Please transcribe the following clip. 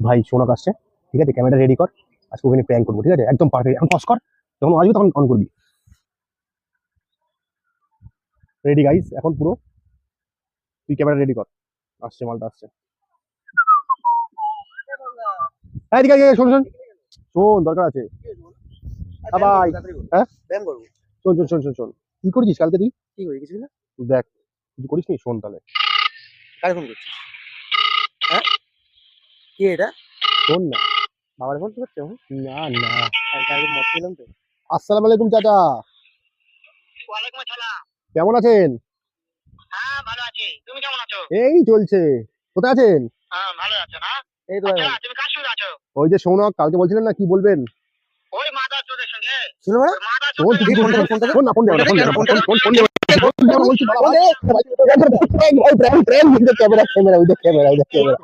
ভাই শোনাক আসছে, ঠিক আছে? ক্যামেরা রেডি কর, আজকে ওখানে প্র্যাঙ্ক করবো, ঠিক আছে? একদম পারফেক্ট। এখন পজ কর, যখন আসবি তখন অন করবি। রেডি গাইস, এখন পুরো তুই ক্যামেরা রেডি কর। আসছে, মালটা আসছে। হ্যাঁ ঠিক আছে, শোন শোন শোন, দরকার আছে। ভাই হ্যাঁ, শোন শোন শোন শোন শোন, কি করেছিস কালকে তুই? কি করি কিছু না। দেখ, কিছু করিস নি, শোন তাহলে। কারে ফোন করছিস? হ্যাঁ, কি এটা? শোন না। বাবার ফোন করছে? না না। কালকে মদ খেলাম তো। আসসালামু আলাইকুম চাচা, ওয়ালাইকুম আসসালাম। কেমন আছেন? হ্যাঁ ভালো আছি, তুমি কেমন আছো? এই চলছে। কোথায় আছেন? হ্যাঁ ভালো আছো না? এই তো আচ্ছা তুমি কার সঙ্গে আছো? ওই যে শোনক, কালকে বলছিলেন না, কি বলবেন? ওই মাদা চোদের সঙ্গে। শুনো না, ওই মাদা শোন, চোদের তুই সঙ্গে। শোন না, ফোন দে, ফোন দে, ফোন দে, ফোন দে, বলছি, বাবা, ফোন দে। ক্যামেরা ক্যামেরা, ওই দেখ ক্যামেরা, ওই দেখ ক্যামেরা।